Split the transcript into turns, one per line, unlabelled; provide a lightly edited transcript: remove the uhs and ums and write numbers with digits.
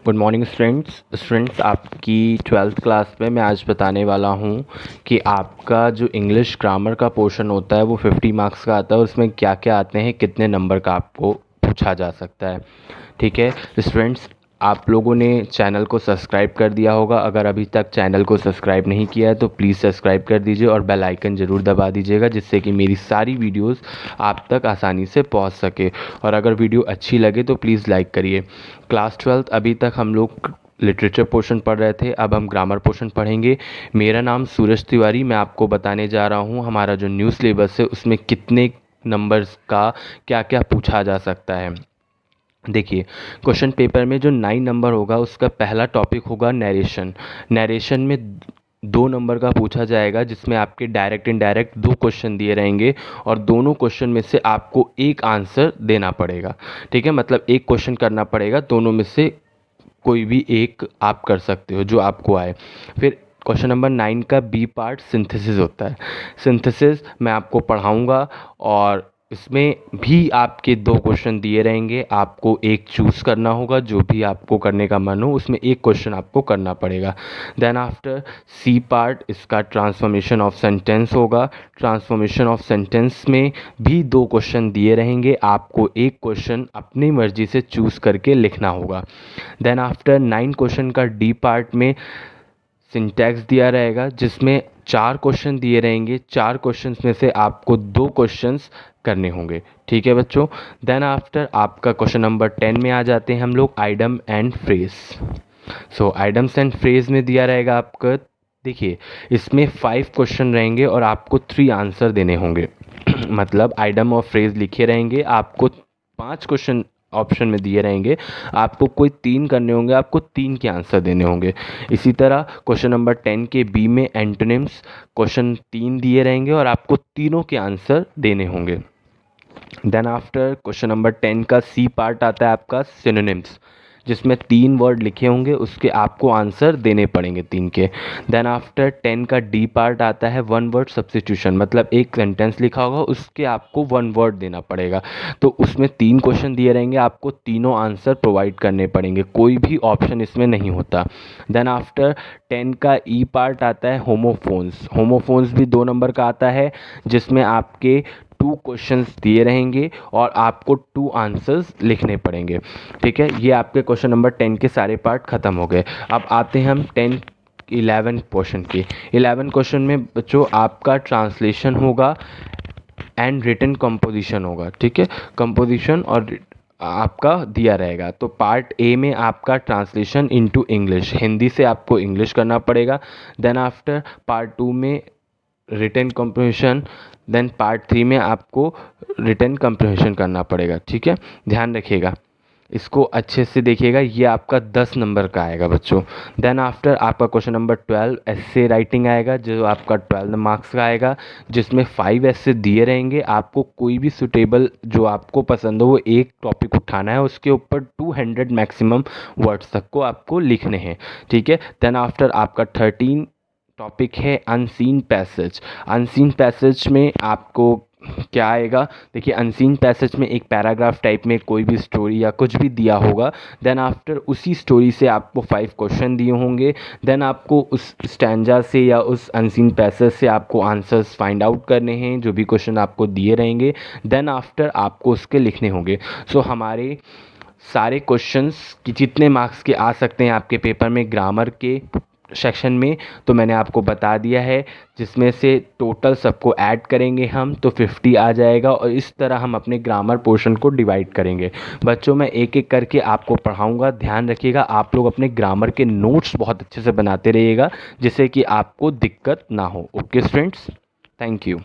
Good morning students आपकी 12th class में मैं आज बताने वाला हूँ कि आपका जो इंग्लिश ग्रामर का पोर्शन होता है वो 50 मार्क्स का आता है। उसमें क्या क्या आते हैं, कितने नंबर का आपको पूछा जा सकता है। ठीक है स्टूडेंट्स, आप लोगों ने चैनल को सब्सक्राइब कर दिया होगा। अगर अभी तक चैनल को सब्सक्राइब नहीं किया है तो प्लीज़ सब्सक्राइब कर दीजिए और बेल आइकन ज़रूर दबा दीजिएगा, जिससे कि मेरी सारी वीडियोस आप तक आसानी से पहुंच सके। और अगर वीडियो अच्छी लगे तो प्लीज़ लाइक करिए। क्लास 12 अभी तक हम लोग लिटरेचर पोर्शन पढ़ रहे थे, अब हम ग्रामर पोर्शन पढ़ेंगे। मेरा नाम सूरज तिवारी, मैं आपको बताने जा रहा हूँ हमारा जो न्यू सिलेबस है उसमें कितने नंबर्स का क्या क्या पूछा जा सकता है। देखिए, क्वेश्चन पेपर में जो 9 नंबर होगा उसका पहला टॉपिक होगा नरेशन। नरेशन में 2 नंबर का पूछा जाएगा, जिसमें आपके डायरेक्ट इनडायरेक्ट 2 क्वेश्चन दिए रहेंगे और दोनों क्वेश्चन में से आपको एक आंसर देना पड़ेगा। ठीक है, मतलब एक क्वेश्चन करना पड़ेगा, दोनों में से कोई भी एक आप कर सकते हो जो आपको आए। फिर क्वेश्चन नंबर 9 का बी पार्ट सिंथेसिस होता है। सिंथेसिस मैं आपको पढ़ाऊँगा और इसमें भी आपके 2 क्वेश्चन दिए रहेंगे, आपको एक चूज़ करना होगा। जो भी आपको करने का मन हो उसमें एक क्वेश्चन आपको करना पड़ेगा। देन आफ्टर सी पार्ट इसका ट्रांसफॉर्मेशन ऑफ सेंटेंस होगा। ट्रांसफॉर्मेशन ऑफ सेंटेंस में भी 2 क्वेश्चन दिए रहेंगे, आपको एक क्वेश्चन अपनी मर्जी से चूज़ करके लिखना होगा। देन आफ्टर 9 क्वेश्चन का डी पार्ट में सिंटैक्स दिया रहेगा, जिसमें 4 क्वेश्चन दिए रहेंगे। 4 क्वेश्चंस में से आपको 2 क्वेश्चंस करने होंगे। ठीक है बच्चों। देन आफ्टर आपका क्वेश्चन नंबर 10 में आ जाते हैं हम लोग, idem and phrase. So idioms and phrase में दिया रहेगा आपका, देखिए इसमें 5 क्वेश्चन रहेंगे और आपको 3 आंसर देने होंगे। मतलब आइडम और फ्रेज लिखे रहेंगे, आपको 5 क्वेश्चन ऑप्शन में दिए रहेंगे, आपको कोई 3 करने होंगे, आपको 3 के आंसर देने होंगे। इसी तरह क्वेश्चन नंबर 10 के बी में एंटोनिम्स क्वेश्चन 3 दिए रहेंगे और आपको तीनों के आंसर देने होंगे। देन आफ्टर क्वेश्चन नंबर 10 का सी पार्ट आता है आपका सिनोनिम्स, जिसमें 3 वर्ड लिखे होंगे, उसके आपको आंसर देने पड़ेंगे 3 के। देन आफ्टर 10 का डी पार्ट आता है 1 वर्ड सब्स्टिट्यूशन, मतलब एक सेंटेंस लिखा होगा उसके आपको 1 वर्ड देना पड़ेगा। तो उसमें 3 क्वेश्चन दिए रहेंगे, आपको तीनों आंसर प्रोवाइड करने पड़ेंगे, कोई भी ऑप्शन इसमें नहीं होता। देन आफ्टर 10 का ई पार्ट आता है होमोफोन्स। होमोफोन्स भी 2 नंबर का आता है, जिसमें आपके 2 क्वेश्चंस दिए रहेंगे और आपको 2 आंसर्स लिखने पड़ेंगे। ठीक है, ये आपके क्वेश्चन नंबर 10 के सारे पार्ट ख़त्म हो गए। अब आते हैं हम 11 क्वेश्चन के। 11 क्वेश्चन में बच्चों आपका ट्रांसलेशन होगा एंड रिटन कंपोजिशन होगा। ठीक है, कंपोजिशन और आपका दिया रहेगा। तो पार्ट ए में आपका ट्रांसलेशन इनटू इंग्लिश, हिंदी से आपको इंग्लिश करना पड़ेगा। देन आफ्टर पार्ट 2 में रिटन कंप्रीहेंशन, देन पार्ट 3 में आपको रिटन कंप्रीहेंशन करना पड़ेगा। ठीक है, ध्यान रखिएगा, इसको अच्छे से देखिएगा, ये आपका 10 नंबर का आएगा बच्चों। देन आफ्टर आपका क्वेश्चन नंबर 12 एस्से राइटिंग आएगा, जो आपका 12 मार्क्स का आएगा, जिसमें 5 एस्से दिए रहेंगे। आपको कोई भी सुटेबल जो आपको पसंद हो वो एक टॉपिक उठाना है, उसके ऊपर 200 मैक्सिमम वर्ड्स तक को आपको लिखने हैं। ठीक है, देन आफ्टर आपका 13 टॉपिक है अनसीन पैसेज। अनसीन पैसेज में आपको क्या आएगा, देखिए अनसीन पैसेज में एक पैराग्राफ टाइप में कोई भी स्टोरी या कुछ भी दिया होगा। देन आफ्टर उसी स्टोरी से आपको 5 क्वेश्चन दिए होंगे। देन आपको उस स्टैंजा से या उस अनसीन पैसेज से आपको आंसर्स फाइंड आउट करने हैं, जो भी क्वेश्चन आपको दिए रहेंगे। देन आफ्टर आपको उसके लिखने होंगे। सो हमारे सारे क्वेश्चंस कि जितने मार्क्स के आ सकते हैं आपके पेपर में ग्रामर के सेक्शन में, तो मैंने आपको बता दिया है, जिसमें से टोटल सबको ऐड करेंगे हम तो 50 आ जाएगा। और इस तरह हम अपने ग्रामर पोर्शन को डिवाइड करेंगे। बच्चों मैं एक एक करके आपको पढ़ाऊंगा, ध्यान रखिएगा। आप लोग अपने ग्रामर के नोट्स बहुत अच्छे से बनाते रहिएगा, जिससे कि आपको दिक्कत ना हो। Okay students, thank you.